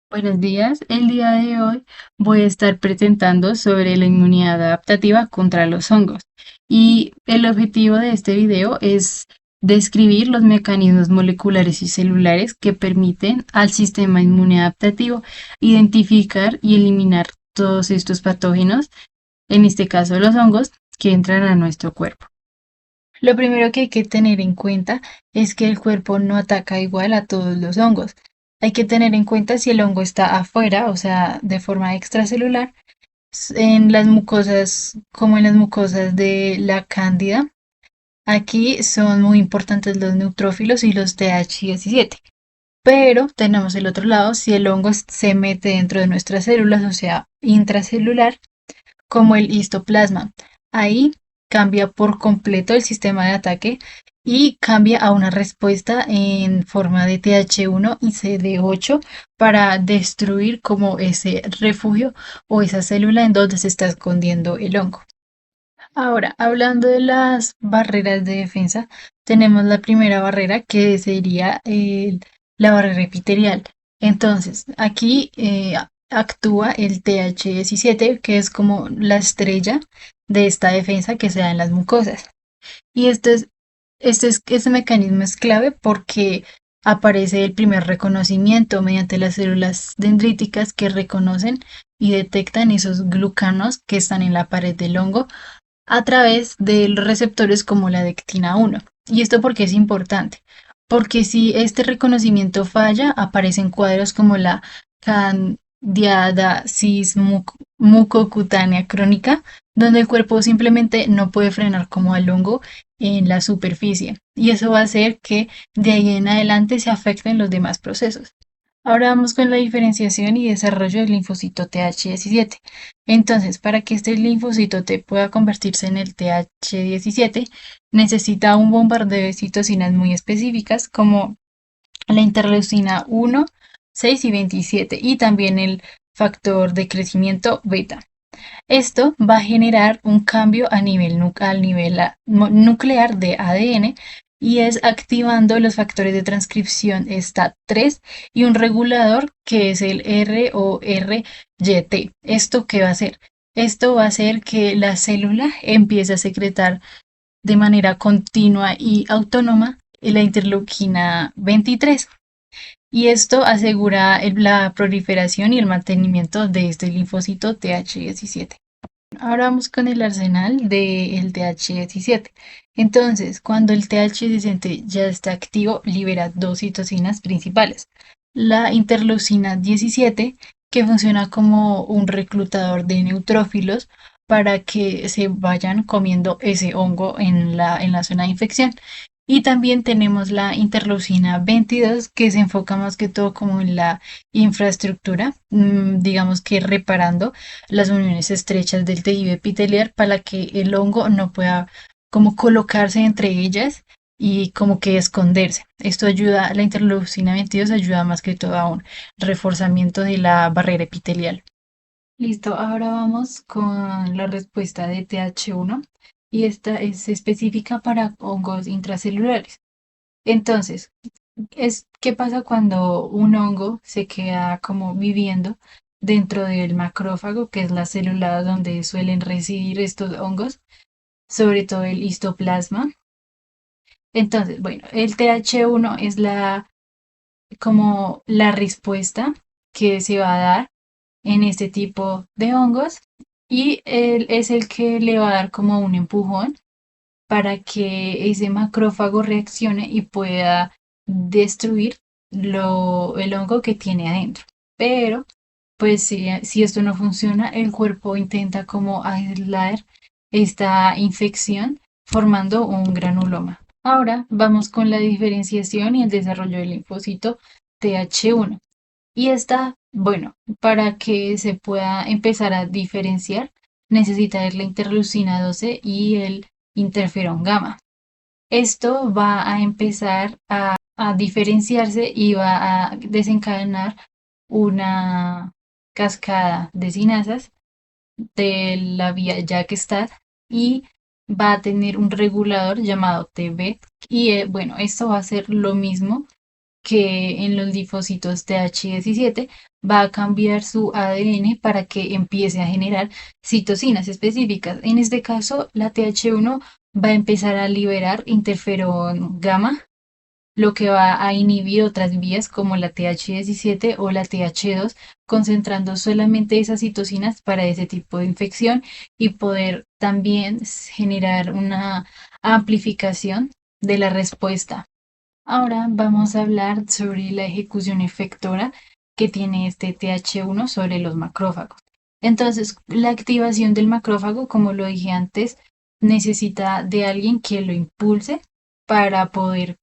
Buenos días, el día de hoy voy a estar presentando sobre la inmunidad adaptativa contra los hongos y el objetivo de este video es describir los mecanismos moleculares y celulares que permiten al sistema inmune adaptativo identificar y eliminar todos estos patógenos, en este caso los hongos, que entran a nuestro cuerpo. Lo primero que hay que tener en cuenta es que el cuerpo no ataca igual a todos los hongos. Hay que tener en cuenta si el hongo está afuera, o sea, de forma extracelular, en las mucosas, como en las mucosas de la cándida. Aquí son muy importantes los neutrófilos y los TH17. Pero tenemos el otro lado, si el hongo se mete dentro de nuestras células, o sea, intracelular, como el histoplasma. Ahí cambia por completo el sistema de ataque y cambia a una respuesta en forma de TH1 y CD8 para destruir como ese refugio o esa célula en donde se está escondiendo el hongo. Ahora, hablando de las barreras de defensa, tenemos la primera barrera que sería la barrera epitelial. Entonces, aquí actúa el TH17, que es como la estrella de esta defensa que se da en las mucosas. Y este mecanismo es clave porque aparece el primer reconocimiento mediante las células dendríticas que reconocen y detectan esos glucanos que están en la pared del hongo a través de los receptores como la dectina 1. ¿Y esto por qué es importante? Porque si este reconocimiento falla, aparecen cuadros como la candidiasis mucocutánea crónica, donde el cuerpo simplemente no puede frenar como al hongo en la superficie. Y eso va a hacer que de ahí en adelante se afecten los demás procesos. Ahora vamos con la diferenciación y desarrollo del linfocito TH17. Entonces, para que este linfocito T pueda convertirse en el TH17, necesita un bombardeo de citocinas muy específicas como la interleucina 1, 6 y 27 y también el factor de crecimiento beta. Esto va a generar un cambio al nivel nuclear de ADN y es activando los factores de transcripción STAT3 y un regulador que es el RORYT. ¿Esto qué va a hacer? Esto va a hacer que la célula empiece a secretar de manera continua y autónoma la interleuquina 23. Y esto asegura la proliferación y el mantenimiento de este linfocito TH17. Ahora vamos con el arsenal del TH17. Entonces, cuando el TH17 ya está activo, libera dos citocinas principales. La interleucina 17, que funciona como un reclutador de neutrófilos para que se vayan comiendo ese hongo en la zona de infección. Y también tenemos la interleucina 22, que se enfoca más que todo como en la infraestructura, digamos que reparando las uniones estrechas del tejido epitelial para que el hongo no pueda como colocarse entre ellas y como que esconderse. Esto ayuda, la interleucina 22 ayuda más que todo a un reforzamiento de la barrera epitelial. Listo, ahora vamos con la respuesta de TH1 y esta es específica para hongos intracelulares. Entonces, ¿qué pasa cuando un hongo se queda como viviendo dentro del macrófago, que es la célula donde suelen residir estos hongos, sobre todo el histoplasma? Entonces, bueno, el TH1 es como la respuesta que se va a dar en este tipo de hongos y él es el que le va a dar como un empujón para que ese macrófago reaccione y pueda destruir el hongo que tiene adentro. Pero, pues si esto no funciona, el cuerpo intenta como aislar esta infección formando un granuloma. Ahora vamos con la diferenciación y el desarrollo del linfocito TH1. Y esta, bueno, para que se pueda empezar a diferenciar, necesita la interleucina 12 y el interferón gamma. Esto va a empezar a diferenciarse y va a desencadenar una cascada de sinasas de la vía Jack-Stat y va a tener un regulador llamado TB. Y bueno, esto va a ser lo mismo que en los linfocitos TH17, va a cambiar su ADN para que empiece a generar citocinas específicas. En este caso, la TH1 va a empezar a liberar interferón gamma, lo que va a inhibir otras vías como la TH17 o la TH2, concentrando solamente esas citocinas para ese tipo de infección y poder también generar una amplificación de la respuesta. Ahora vamos a hablar sobre la ejecución efectora que tiene este TH1 sobre los macrófagos. Entonces, la activación del macrófago, como lo dije antes, necesita de alguien que lo impulse para poder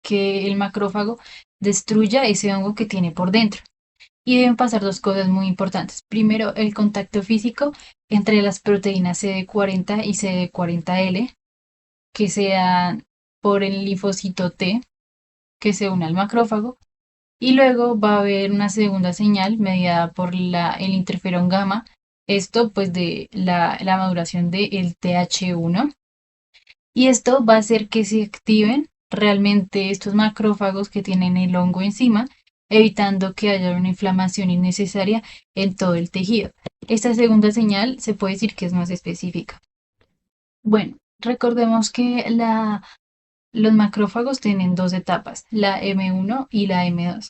que el macrófago destruya ese hongo que tiene por dentro. Y deben pasar dos cosas muy importantes. Primero, el contacto físico entre las proteínas CD40 y CD40L, que sean por el linfocito T, que se une al macrófago. Y luego va a haber una segunda señal mediada por el interferón gamma. Esto pues de la maduración del TH1. Y esto va a hacer que se activen realmente estos macrófagos que tienen el hongo encima, evitando que haya una inflamación innecesaria en todo el tejido. Esta segunda señal se puede decir que es más específica. Bueno, recordemos que los macrófagos tienen dos etapas, la M1 y la M2.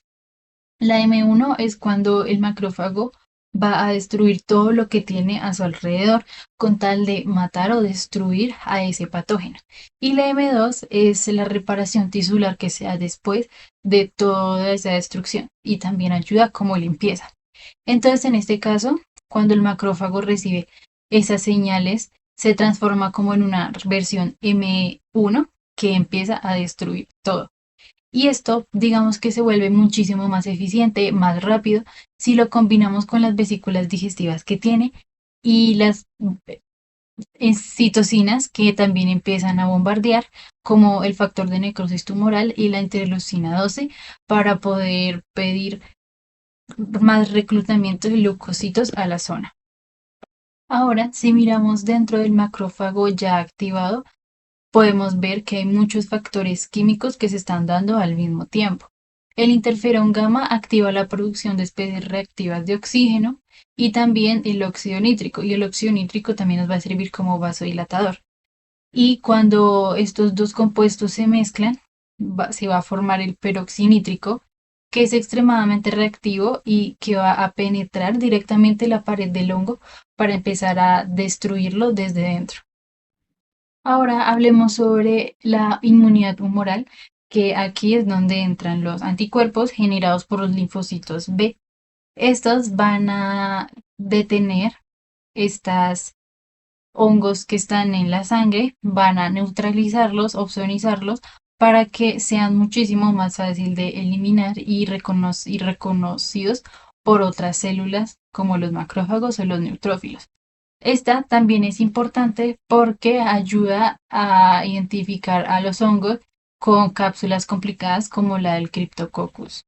La M1 es cuando el macrófago va a destruir todo lo que tiene a su alrededor con tal de matar o destruir a ese patógeno. Y la M2 es la reparación tisular que se da después de toda esa destrucción y también ayuda como limpieza. Entonces, en este caso, cuando el macrófago recibe esas señales, se transforma como en una versión M1 que empieza a destruir todo. Y esto, digamos que se vuelve muchísimo más eficiente, más rápido, si lo combinamos con las vesículas digestivas que tiene y las citocinas que también empiezan a bombardear, como el factor de necrosis tumoral y la interleucina 12, para poder pedir más reclutamiento de leucocitos a la zona. Ahora, si miramos dentro del macrófago ya activado, podemos ver que hay muchos factores químicos que se están dando al mismo tiempo. El interferón gamma activa la producción de especies reactivas de oxígeno y también el óxido nítrico, y el óxido nítrico también nos va a servir como vasodilatador. Y cuando estos dos compuestos se mezclan, se va a formar el peroxinítrico, que es extremadamente reactivo y que va a penetrar directamente la pared del hongo para empezar a destruirlo desde dentro. Ahora hablemos sobre la inmunidad humoral, que aquí es donde entran los anticuerpos generados por los linfocitos B. Estos van a detener estas hongos que están en la sangre, van a neutralizarlos, opsonizarlos, para que sean muchísimo más fácil de eliminar y reconocidos por otras células como los macrófagos o los neutrófilos. Esta también es importante porque ayuda a identificar a los hongos con cápsulas complicadas como la del Cryptococcus.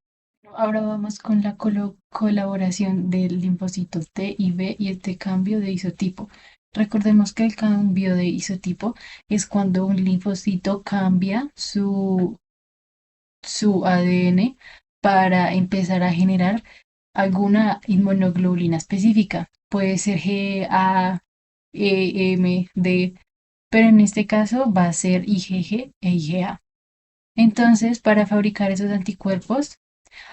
Ahora vamos con la colaboración del linfocito T y B y este cambio de isotipo. Recordemos que el cambio de isotipo es cuando un linfocito cambia su ADN para empezar a generar alguna inmunoglobulina específica. Puede ser G, A, E, M, D, pero en este caso va a ser IgG e IgA. Entonces, para fabricar esos anticuerpos,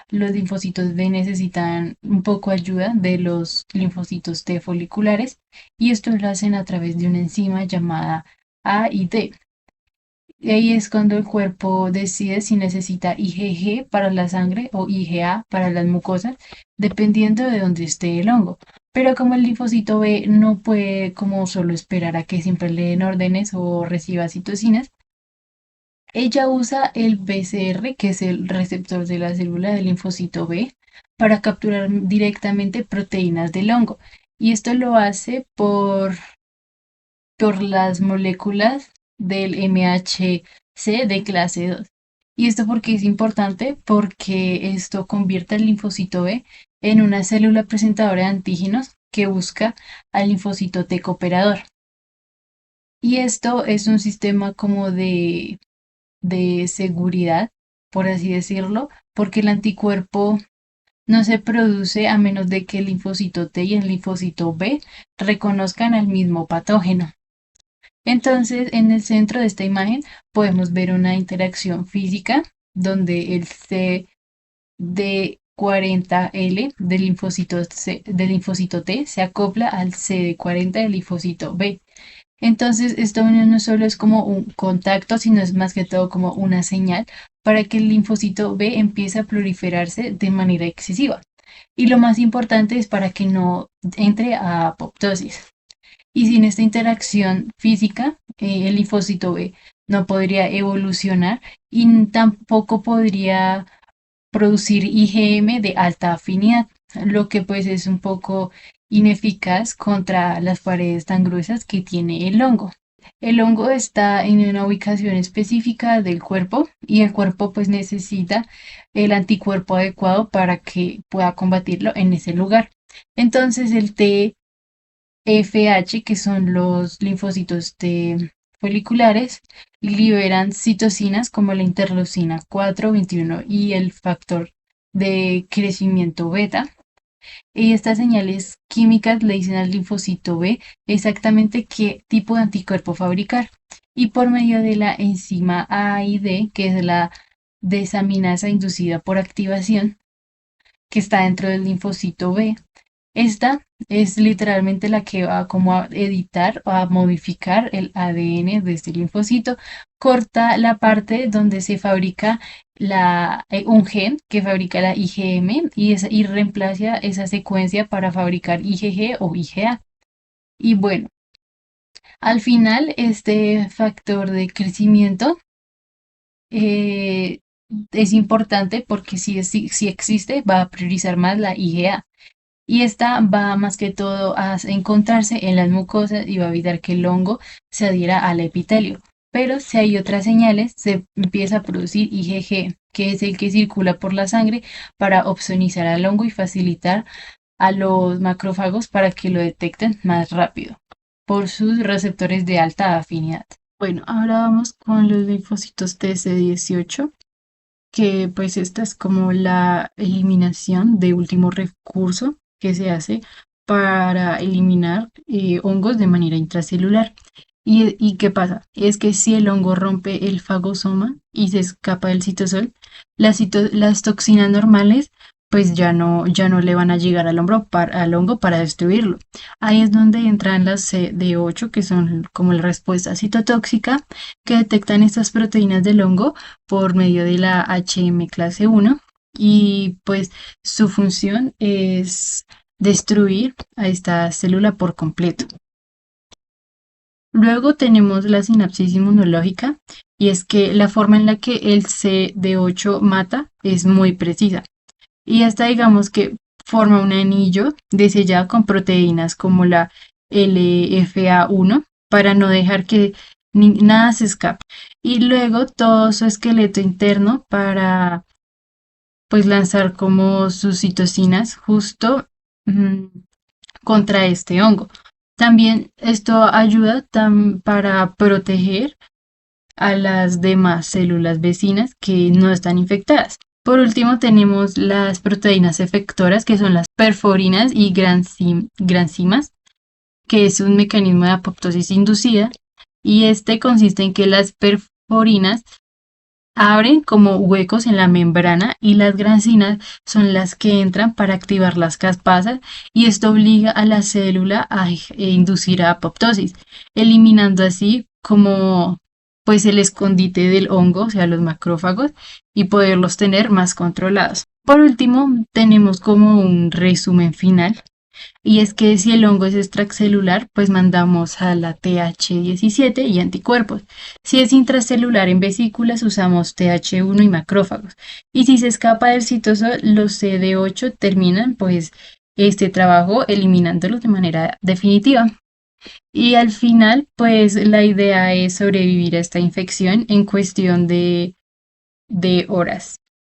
los linfocitos B necesitan un poco ayuda de los linfocitos T foliculares y esto lo hacen a través de una enzima llamada AIT. Y ahí es cuando el cuerpo decide si necesita IgG para la sangre o IgA para las mucosas, dependiendo de dónde esté el hongo. Pero como el linfocito B no puede como solo esperar a que siempre le den órdenes o reciba citocinas, ella usa el BCR, que es el receptor de la célula del linfocito B, para capturar directamente proteínas del hongo. Y esto lo hace por las moléculas del MHC de clase 2. ¿Y esto por qué es importante? Porque esto convierte al linfocito B en una célula presentadora de antígenos que busca al linfocito T cooperador. Y esto es un sistema como de seguridad, por así decirlo, porque el anticuerpo no se produce a menos de que el linfocito T y el linfocito B reconozcan al mismo patógeno. Entonces, en el centro de esta imagen podemos ver una interacción física donde el CD40L del linfocito T se acopla al CD40 del linfocito B. Entonces, esta unión no solo es como un contacto, sino es más que todo como una señal para que el linfocito B empiece a proliferarse de manera excesiva. Y lo más importante es para que no entre a apoptosis. Y sin esta interacción física, el linfocito B no podría evolucionar y tampoco podría producir IgM de alta afinidad, lo que pues es un poco ineficaz contra las paredes tan gruesas que tiene el hongo. El hongo está en una ubicación específica del cuerpo y el cuerpo pues necesita el anticuerpo adecuado para que pueda combatirlo en ese lugar. Entonces el TFH, que son los linfocitos T foliculares, liberan citocinas como la interleucina 4, 21 y el factor de crecimiento beta. Y estas señales químicas le dicen al linfocito B exactamente qué tipo de anticuerpo fabricar. Y por medio de la enzima A y D, que es la desaminasa inducida por activación, que está dentro del linfocito B, esta es literalmente la que va como a editar o a modificar el ADN de este linfocito. Corta la parte donde se fabrica un gen que fabrica la IgM y reemplaza esa secuencia para fabricar IgG o IgA. Y bueno, al final este factor de crecimiento eh, es importante porque si existe va a priorizar más la IgA. Y esta va más que todo a encontrarse en las mucosas y va a evitar que el hongo se adhiera al epitelio. Pero si hay otras señales, se empieza a producir IgG, que es el que circula por la sangre para opsonizar al hongo y facilitar a los macrófagos para que lo detecten más rápido por sus receptores de alta afinidad. Bueno, ahora vamos con los linfocitos TC18, que pues esta es como la eliminación de último recurso que se hace para eliminar hongos de manera intracelular. ¿Y qué pasa? Es que si el hongo rompe el fagosoma y se escapa del citosol, las toxinas normales pues ya no le van a llegar al hongo para destruirlo. Ahí es donde entran las CD8, que son como la respuesta citotóxica, que detectan estas proteínas del hongo por medio de la HM clase 1 y pues su función es destruir a esta célula por completo. Luego tenemos la sinapsis inmunológica y es que la forma en la que el CD8 mata es muy precisa y hasta digamos que forma un anillo de sellado con proteínas como la LFA1 para no dejar que nada se escape. Y luego todo su esqueleto interno para pues lanzar como sus citocinas justo mm, contra este hongo. También esto ayuda para proteger a las demás células vecinas que no están infectadas. Por último, tenemos las proteínas efectoras, que son las perforinas y granzimas, que es un mecanismo de apoptosis inducida, y este consiste en que las perforinas abren como huecos en la membrana y las granzinas son las que entran para activar las caspasas y esto obliga a la célula a inducir a apoptosis, eliminando así como pues el escondite del hongo, o sea, los macrófagos, y poderlos tener más controlados. Por último, tenemos como un resumen final y es que si el hongo es extracelular, pues mandamos a la TH17 y anticuerpos. Si es intracelular en vesículas, usamos TH1 y macrófagos. Y si se escapa del citosol, los CD8 terminan pues este trabajo eliminándolos de manera definitiva. Y al final, pues la idea es sobrevivir a esta infección en cuestión de horas.